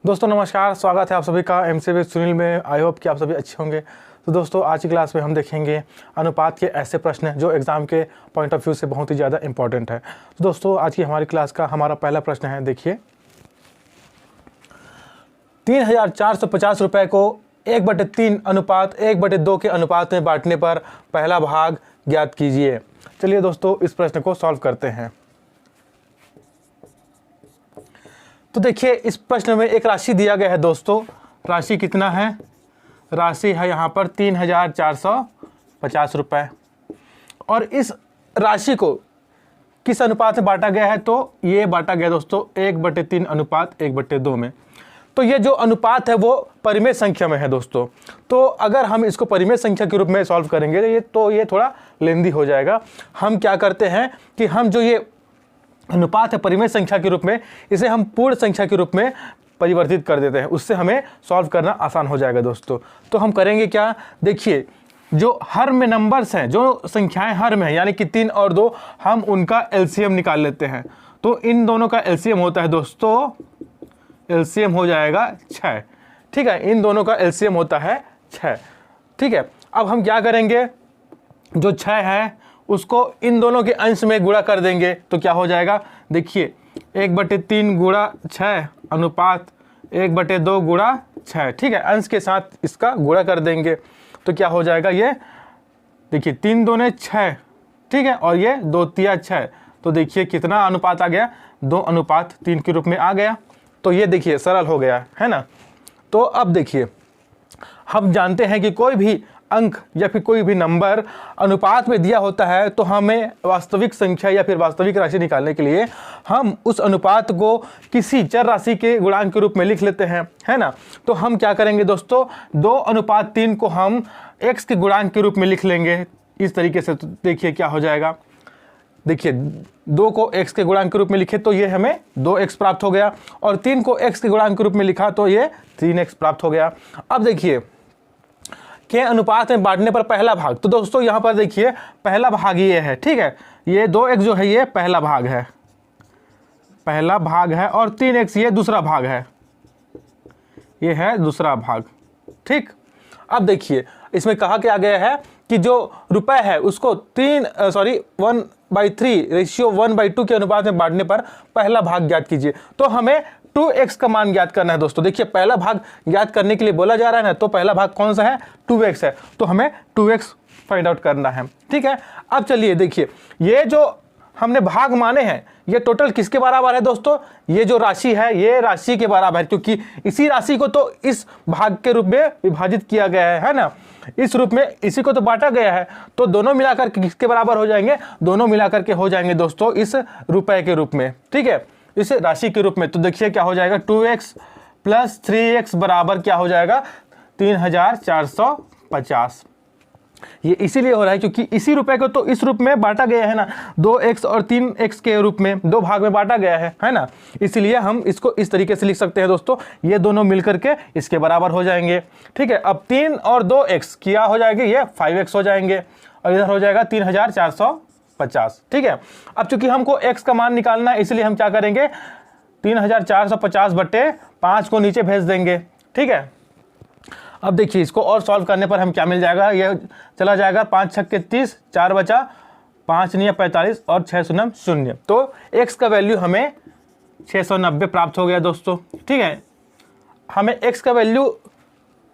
दोस्तों नमस्कार, स्वागत है आप सभी का एमसी विद सुनील में। आई होप कि आप सभी अच्छे होंगे। तो दोस्तों आज की क्लास में हम देखेंगे अनुपात के ऐसे प्रश्न जो एग्ज़ाम के पॉइंट ऑफ व्यू से बहुत ही ज़्यादा इंपॉर्टेंट है। तो दोस्तों आज की हमारी क्लास का हमारा पहला प्रश्न है, देखिए 3,450 रुपये को 1/3 अनुपात 1/2 के अनुपात में बांटने पर पहला भाग ज्ञात कीजिए। चलिए दोस्तों इस प्रश्न को सॉल्व करते हैं। तो देखिए इस प्रश्न में एक राशि दिया गया है दोस्तों। राशि कितना है? राशि है यहाँ पर 3,450 रुपये। और इस राशि को किस अनुपात में बांटा गया है? तो ये बांटा गया दोस्तों 1/3 अनुपात 1/2 में। तो ये जो अनुपात है वो परिमेय संख्या में है दोस्तों। तो अगर हम इसको परिमेय संख्या के रूप में सॉल्व करेंगे तो ये थोड़ा लेंदी हो जाएगा। हम क्या करते हैं कि हम जो ये अनुपात है परिमेय संख्या के रूप में, इसे हम पूर्ण संख्या के रूप में परिवर्तित कर देते हैं। उससे हमें सॉल्व करना आसान हो जाएगा दोस्तों। तो हम करेंगे क्या? देखिए जो हर में नंबर्स हैं, जो संख्याएं हर में हैं, यानी कि 3 और 2, हम उनका एलसीएम निकाल लेते हैं। तो इन दोनों का एलसीएम होता है दोस्तों, एलसीएम हो जाएगा 6। ठीक है, इन दोनों का एलसीएम होता है 6। ठीक है, अब हम क्या करेंगे? जो 6 है उसको इन दोनों के अंश में गुणा कर देंगे तो क्या हो जाएगा? देखिए 1/3 गुणा 6 अनुपात 1/2 गुणा 6। ठीक है, अंश के साथ इसका गुणा कर देंगे तो क्या हो जाएगा? ये देखिए 3 दूने 6। ठीक है, और ये 2 तिया 6। तो देखिए कितना अनुपात आ गया? 2:3 के रूप में आ गया। तो ये देखिए सरल हो गया है ना। तो अब देखिए हम जानते हैं कि कोई भी अंक या फिर कोई भी नंबर अनुपात में दिया होता है तो हमें वास्तविक संख्या या फिर वास्तविक राशि निकालने के लिए हम उस अनुपात को किसी चर राशि के गुणांक के रूप में लिख लेते हैं, है ना। तो हम क्या करेंगे दोस्तों? 2:3 को हम x के गुणांक के रूप में लिख लेंगे इस तरीके से। तो देखिए क्या हो जाएगा। देखिए 2 को x के गुणांक के रूप में लिखे तो ये हमें 2x प्राप्त हो गया, और 3 को x के गुणांक के रूप में लिखा तो ये 3x प्राप्त हो गया। अब देखिए के अनुपात में बांटने पर पहला भाग। तो दोस्तों यहाँ पर देखिए पहला भाग ये है। ठीक है, ये 2x जो है ये पहला भाग है, पहला भाग है, और 3x ये दूसरा भाग है, ये है दूसरा भाग। ठीक, अब देखिए इसमें कहा क्या गया है कि जो रुपए है उसको 1/3 रेशियो 1/2 के अनुपात में बांटने पर पहला भाग ज्ञात कीजिए। तो हमें 2x का मान ज्ञात करना है दोस्तों। देखिए पहला भाग ज्ञात करने के लिए बोला जा रहा है ना, तो पहला भाग कौन सा है? 2x है। तो हमें 2x फाइंड आउट करना है। ठीक है, अब चलिए देखिए ये जो हमने भाग माने हैं ये टोटल किसके बराबर है दोस्तों? ये जो राशि है ये राशि के बराबर है, क्योंकि इसी राशि को तो इस भाग के रूप में विभाजित किया गया है ना, इस रूप में इसी को तो बांटा गया है। तो दोनों मिलाकर किसके बराबर हो जाएंगे? दोनों मिलाकर के हो जाएंगे दोस्तों इस रुपए के रूप में। ठीक है, इस राशि के रूप में। तो देखिए क्या हो जाएगा? 2x + 3x बराबर क्या हो जाएगा? 3,450। ये इसीलिए हो रहा है क्योंकि इसी रुपए को तो इस रूप में बांटा गया है ना, 2x और 3x के रूप में 2 भाग में बांटा गया है ना। इसीलिए हम इसको इस तरीके से लिख सकते हैं दोस्तों, ये दोनों मिलकर के इसके बराबर हो जाएंगे। ठीक है, अब 3 और 2x क्या हो जाएंगे? ये 5x हो जाएंगे, और इधर हो जाएगा 3,450। ठीक है, अब चूंकि हमको x का मान निकालना है इसलिए हम क्या करेंगे? 3,450/5 को नीचे भेज देंगे। ठीक है, अब देखिए इसको और सॉल्व करने पर हम क्या मिल जाएगा? ये चला जाएगा 5 छक्के 30, 4 बचा, 5 9 45 और 6 शून्य 0। तो x का वैल्यू हमें 690 प्राप्त हो गया दोस्तों। ठीक है, हमें x का वैल्यू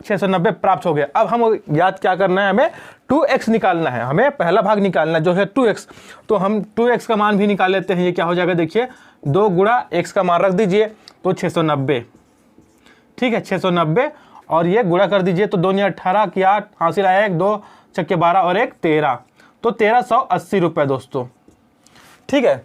690 प्राप्त हो गया। अब हम याद क्या करना है? हमें 2x निकालना है, हमें पहला भाग निकालना है जो है 2x। तो हम 2x का मान भी निकाल लेते हैं। ये क्या हो जाएगा? देखिए 2 गुणा x का मान रख दीजिए तो 690। ठीक है, 690, और ये गुणा कर दीजिए तो 2 × 18 की 8 हासिल आया 1, 2 छक्के 12 और 1 13। तो 1,380 रुपये दोस्तों। ठीक है,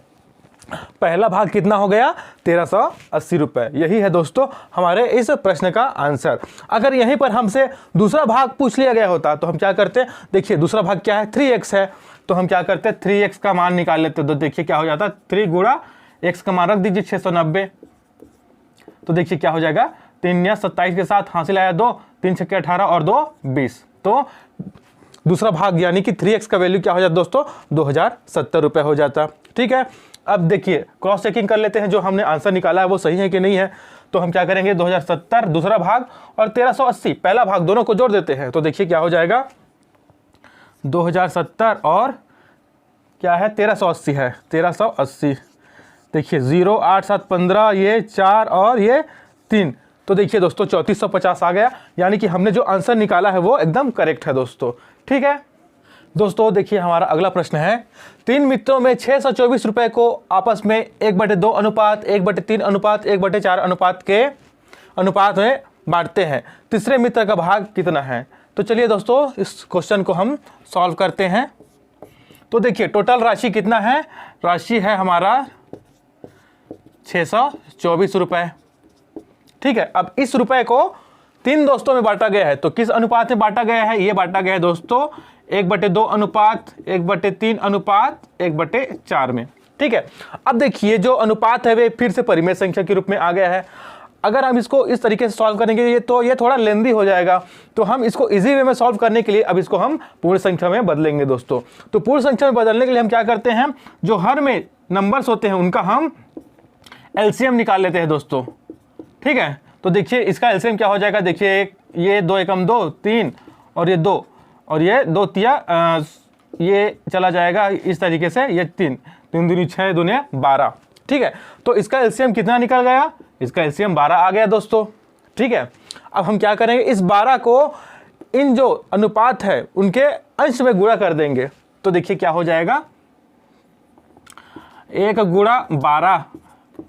पहला भाग कितना हो गया? 1,380 रुपये। यही है दोस्तों हमारे इस प्रश्न का आंसर। अगर यहीं पर हमसे दूसरा भाग पूछ लिया गया होता तो हम क्या करते? देखिए दूसरा भाग क्या है? 3x है। तो हम क्या करते? 3x का मान निकाल लेते। तो देखिए क्या हो जाता? 3 गुणा x का मान रख दीजिए 690। तो देखिए क्या हो जाएगा? 3 या 27 के साथ हासिल आया 2, 3 छक्के 18 और 2 20। तो दूसरा भाग यानी कि 3x का वैल्यू क्या हो जाता दोस्तों? 2,070 रुपये हो जाता। ठीक है, अब देखिए क्रॉस चेकिंग कर लेते हैं जो हमने आंसर निकाला है वो सही है कि नहीं है। तो हम क्या करेंगे 2070 दूसरा भाग और 1380 पहला भाग, दोनों को जोड़ देते हैं। तो देखिए क्या हो जाएगा 2070 और क्या है 1380 है, 1380। देखिए 0 8 7 15, ये 4 और ये 3, तो देखिए दोस्तों 3450 आ गया। यानी कि हमने जो आंसर निकाला है वो एकदम करेक्ट है दोस्तों। ठीक है दोस्तों, देखिए हमारा अगला प्रश्न है, 3 मित्रों में 624 रुपए को आपस में 1/2 अनुपात 1/3 अनुपात 1/4 अनुपात के अनुपात में बांटते हैं, तीसरे मित्र का भाग कितना है। तो चलिए दोस्तों इस क्वेश्चन को हम सॉल्व करते हैं। तो देखिए टोटल राशि कितना है, राशि है हमारा 624 रुपए। ठीक है, अब इस रुपए को 3 दोस्तों में बांटा गया है, तो किस अनुपात में बांटा गया है, ये बांटा गया है दोस्तों 1/2 अनुपात 1/3 अनुपात 1/4 में। ठीक है, अब देखिए जो अनुपात है वे फिर से परिमेय संख्या के रूप में आ गया है। अगर हम इसको इस तरीके से सॉल्व करेंगे ये थोड़ा लेंदी हो जाएगा, तो हम इसको इजी वे में सॉल्व करने के लिए अब इसको हम पूर्ण संख्या में बदलेंगे दोस्तों। तो पूर्ण संख्या में बदलने के लिए हम क्या करते हैं, जो हर में नंबर्स होते हैं उनका हम एलसीएम निकाल लेते हैं दोस्तों। ठीक है, तो देखिए इसका एलसीएम क्या हो जाएगा, देखिए ये 2 एकम 2 3 और ये 2 और ये 2 तिया ये चला जाएगा इस तरीके से, ये 3 3 दूनी 6 दूनी 12। ठीक है, तो इसका एलसीएम कितना निकल गया, इसका एलसीएम 12 आ गया दोस्तों। ठीक है, अब हम क्या करेंगे, इस 12 को इन जो अनुपात है उनके अंश में गुणा कर देंगे। तो देखिए क्या हो जाएगा, 1 गुणा 12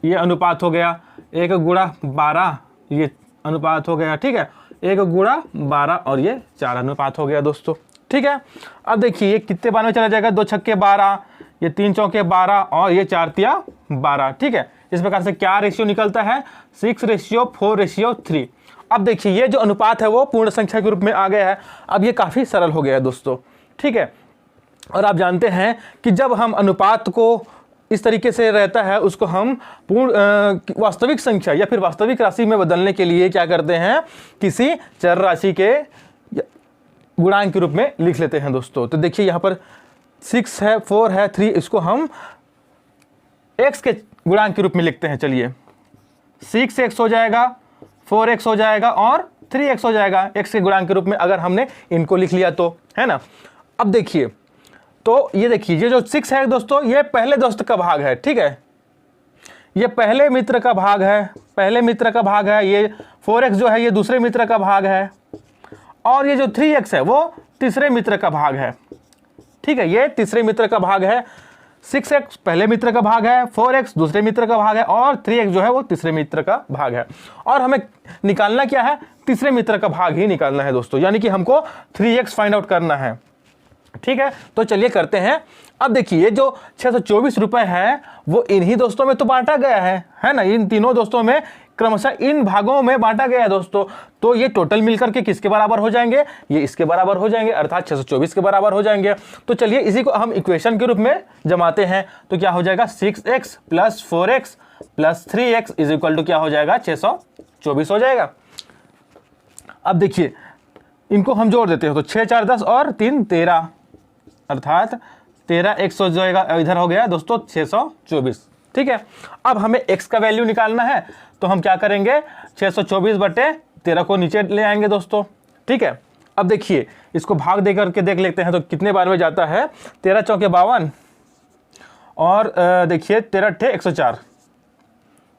ये अनुपात हो गया, 1 गुणा 12 ये अनुपात हो गया। ठीक है, 1 गुणा 12 और ये 4 अनुपात हो गया दोस्तों। ठीक है, अब देखिए ये कितने बार में चला जाएगा, 2 छक्के 12, ये 3 चौके 12 और ये 4 तिया 12। ठीक है, इस प्रकार से क्या रेशियो निकलता है, 6:4:3। अब देखिए ये जो अनुपात है वो पूर्ण संख्या के रूप में आ गया है। अब ये काफ़ी सरल हो गया है दोस्तों। ठीक है, और आप जानते हैं कि जब हम अनुपात को इस तरीके से रहता है उसको हम पूर्ण वास्तविक संख्या या फिर वास्तविक राशि में बदलने के लिए क्या करते हैं, किसी चर राशि के गुणांक के रूप में लिख लेते हैं दोस्तों। तो देखिए यहाँ पर 6 है 4 है 3, इसको हम x के गुणांक के रूप में लिखते हैं। चलिए 6x हो जाएगा, 4x हो जाएगा और 3x हो जाएगा x के गुणांक के रूप में, अगर हमने इनको लिख लिया तो, है ना। अब देखिए तो ये देखिए ये जो 6 है दोस्तों ये पहले दोस्त का भाग है। ठीक है, ये पहले मित्र का भाग है, पहले मित्र का भाग है। ये 4x जो है ये दूसरे मित्र का भाग है और ये जो 3x है वो तीसरे मित्र का भाग है। ठीक है, ये तीसरे मित्र का भाग है। 6x पहले मित्र का भाग है, 4x दूसरे मित्र का भाग है और 3x जो है वो तीसरे मित्र का भाग है। और हमें निकालना क्या है, तीसरे मित्र का भाग ही निकालना है दोस्तों, यानी कि हमको 3x फाइंड आउट करना है। ठीक है, तो चलिए करते हैं। अब देखिए जो 624 रुपए है वो इन्हीं दोस्तों में तो बांटा गया है ना, इन तीनों दोस्तों में क्रमशः इन भागों में बांटा गया है दोस्तों। तो ये टोटल मिलकर के किसके बराबर हो जाएंगे, ये इसके बराबर हो जाएंगे, अर्थात 624 के बराबर हो जाएंगे। तो चलिए इसी को हम इक्वेशन के रूप में जमाते हैं। तो क्या हो जाएगा 6x + 4x + 3x = क्या हो जाएगा 624 हो जाएगा। अब देखिए इनको हम जोड़ देते हैं, तो 6 4 10 और 3 13, अर्थात 13 100 जो इधर हो गया दोस्तों 624। ठीक है, अब हमें x का वैल्यू निकालना है, तो हम क्या करेंगे 624/13 को नीचे ले आएंगे दोस्तों। ठीक है, अब देखिए इसको भाग दे करके देख लेते हैं तो कितने बार में जाता है, 13 चौके 52 और देखिए 13 8 104।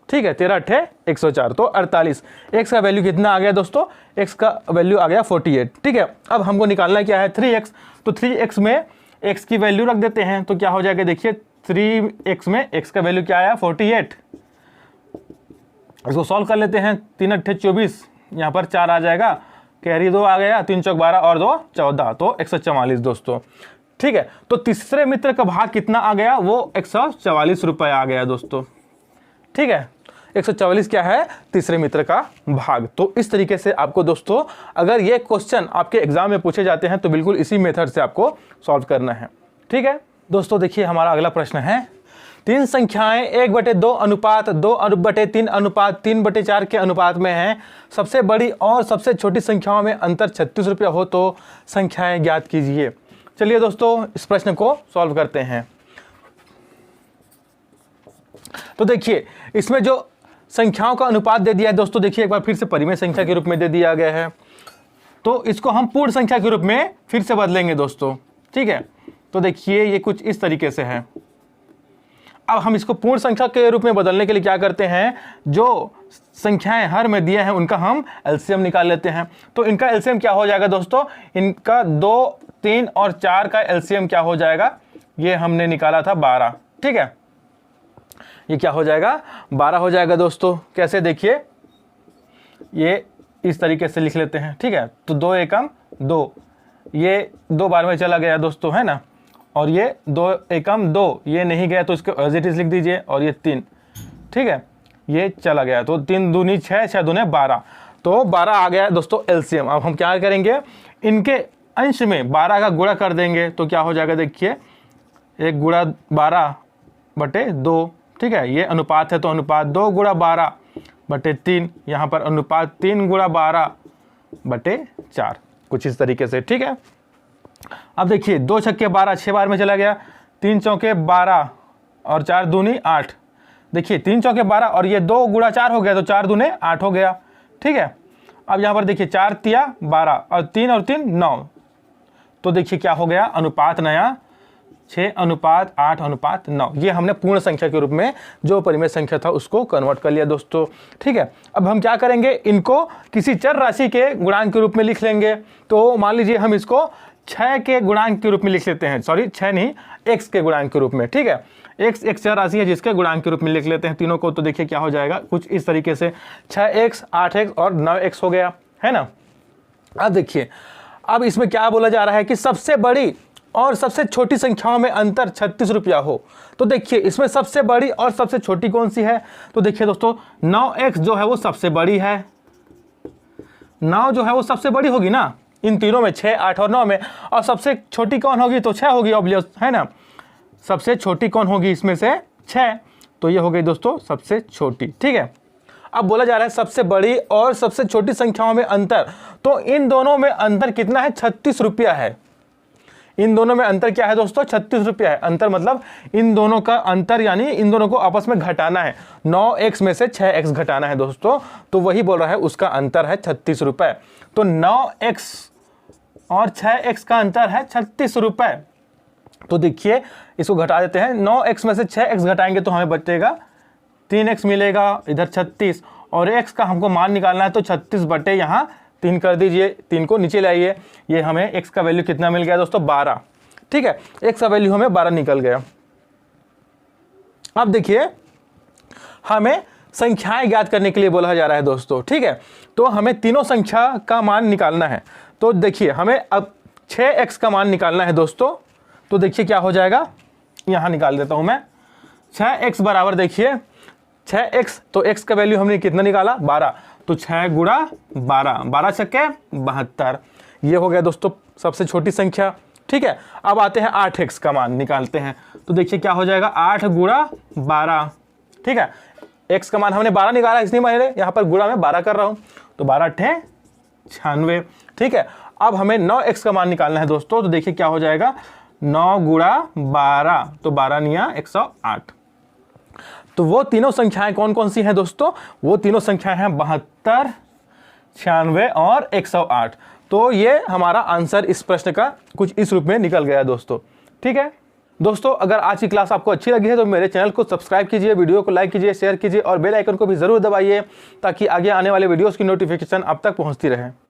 ठीक है, 13 8 104 तो 48। x का वैल्यू कितना आ गया दोस्तों, x का वैल्यू आ गया 48। ठीक है, अब हमको निकालना क्या है 3x, तो 3x में x की वैल्यू रख देते हैं। तो क्या हो जाएगा, देखिए 3x में x का वैल्यू क्या आया 48। इसको सॉल्व कर लेते हैं, 3 8 24, यहाँ पर 4 आ जाएगा, कैरी 2 आ गया, 3 चौक 12 और 2 14, तो 144 दोस्तों। ठीक है, तो तीसरे मित्र का भाग कितना आ गया, वो 144 रुपये आ गया दोस्तों। ठीक है, 144 क्या है, तीसरे मित्र का भाग। तो इस तरीके से आपको दोस्तों अगर ये क्वेश्चन आपके एग्जाम में पूछे जाते हैं तो बिल्कुल इसी मेथड से आपको सॉल्व करना है। ठीक है दोस्तों, देखिए हमारा अगला प्रश्न है, 3 संख्याएं 1/2 अनुपात 2/3 अनुपात 3/4 के अनुपात में हैं। सबसे बड़ी और सबसे छोटी संख्याओं में अंतर 36 रुपये हो तो संख्याएं ज्ञात कीजिए। चलिए दोस्तों इस प्रश्न को सॉल्व करते हैं। तो देखिए इसमें जो संख्याओं का अनुपात दे दिया है दोस्तों। देखिए एक बार फिर से परिमेय संख्या के रूप में दे दिया गया है, तो इसको हम पूर्ण संख्या के रूप में फिर से बदलेंगे दोस्तों। ठीक है, तो देखिए ये कुछ इस तरीके से है। अब हम इसको पूर्ण संख्या के रूप में बदलने के लिए क्या करते हैं, जो संख्याएं हर में दिए हैं उनका हम एलसीएम निकाल लेते हैं। तो इनका एलसीएम क्या हो जाएगा दोस्तों, इनका 2, 3 और 4 का एलसीएम क्या हो जाएगा, ये हमने निकाला था 12। ठीक है, ये क्या हो जाएगा, 12 हो जाएगा दोस्तों। कैसे, देखिए ये इस तरीके से लिख लेते हैं। ठीक है, तो 2 एकम 2, ये 2 बार में चला गया दोस्तों, है ना, और ये 2 एकम 2, ये नहीं गया तो इसको एज इट इज लिख दीजिए, और ये 3। ठीक है, ये चला गया, तो 3 दूनी 6, 6 दूने 12, तो 12 आ गया दोस्तों एलसीएम। अब हम क्या करेंगे, इनके अंश में 12 का गुणा कर देंगे, तो क्या हो जाएगा, देखिए 1 गुणा 12/2। ठीक है, ये अनुपात है तो अनुपात 2 गुणा 12/3, यहाँ पर अनुपात 3 गुणा 12/4, कुछ इस तरीके से। ठीक है, अब देखिए 2 छक्के 12, 6 बार में चला गया, 3 चौके 12 और 4 दूनी 8। देखिए 3 चौके 12 और ये 2 गुणा 4 हो गया, तो 4 दूने 8 हो गया। ठीक है, अब यहाँ पर देखिए 4 तिया 12 और 3 9, तो देखिए क्या हो गया, अनुपात नया 6:8:9। ये हमने पूर्ण संख्या के रूप में जो परिमेय संख्या था उसको कन्वर्ट कर लिया दोस्तों। ठीक है, अब हम क्या करेंगे, इनको किसी चर राशि के गुणांक के रूप में लिख लेंगे। तो मान लीजिए हम इसको 6 के गुणांक के रूप में लिख लेते हैं, सॉरी 6 नहीं, x के गुणांक के रूप में। ठीक है, x एक चर राशि है जिसके गुणांक के रूप में लिख लेते हैं तीनों को। तो देखिए क्या हो जाएगा, कुछ इस तरीके से 6x 8x और 9x हो गया, है ना। अब देखिए, अब इसमें क्या बोला जा रहा है कि सबसे बड़ी और सबसे छोटी संख्याओं में अंतर 36 रुपया हो। तो देखिए इसमें सबसे बड़ी और सबसे छोटी कौन सी है, तो देखिए दोस्तों 9x जो है वो सबसे बड़ी है, 9 जो है वो सबसे बड़ी होगी ना इन तीनों में, 6, 8 और 9 में। और सबसे छोटी कौन होगी, तो 6 होगी ऑब्वियस, है ना। सबसे छोटी कौन होगी इसमें से, 6, तो ये हो गई दोस्तों सबसे छोटी। ठीक है, अब बोला जा रहा है सबसे बड़ी और सबसे छोटी संख्याओं में अंतर, तो इन दोनों में अंतर कितना है, 36 रुपया है। इन दोनों में अंतर क्या है दोस्तों, 36 रुपया है। अंतर मतलब इन दोनों का अंतर, यानी इन दोनों को आपस में घटाना है, 9x में से 6x घटाना है दोस्तों, तो वही बोल रहा है उसका अंतर है 36 रुपये। तो 9x और 6x का अंतर है 36 रुपये। तो देखिए इसको घटा देते हैं, 9x में से 6x घटाएंगे तो हमें बचेगा 3x मिलेगा, इधर 36, और x का हमको मान निकालना है तो 36 बटे यहाँ 3 कर दीजिए, 3 को नीचे लाइए, ये हमें x का वैल्यू कितना मिल गया दोस्तों, 12। ठीक है, x का वैल्यू हमें 12 निकल गया। अब देखिए हमें संख्याएं ज्ञात करने के लिए बोला जा रहा है दोस्तों। ठीक है, तो हमें तीनों संख्या का मान निकालना है। तो देखिए हमें अब 6x का मान निकालना है दोस्तों। तो देखिए क्या हो जाएगा, यहाँ निकाल देता हूँ मैं। 6x बराबर देखिए 6x, तो x का वैल्यू हमने कितना निकाला, 12, तो 6 गुणा 12, 12 छक्के 72, ये हो गया दोस्तों सबसे छोटी संख्या। ठीक है, अब आते हैं 8x का मान निकालते हैं। तो देखिए क्या हो जाएगा, 8 गुणा 12। ठीक है, x का मान हमने 12 निकाला, इसलिए मैं यहाँ पर गुणा में 12 कर रहा हूँ, तो 12 × 96। ठीक है, अब हमें 9x का मान निकालना है दोस्तों। तो देखिए क्या हो जाएगा, 9 गुणा 12, तो 12 निया 108। तो वो तीनों संख्याएं कौन कौन सी हैं दोस्तों, वो तीनों संख्याएं हैं 72, 96 और 108। तो ये हमारा आंसर इस प्रश्न का कुछ इस रूप में निकल गया दोस्तों। ठीक है दोस्तों, अगर आज की क्लास आपको अच्छी लगी है तो मेरे चैनल को सब्सक्राइब कीजिए, वीडियो को लाइक कीजिए, शेयर कीजिए और बेल आइकन को भी ज़रूर दबाइए ताकि आगे आने वाले वीडियोस की नोटिफिकेशन आप तक पहुंचती रहे।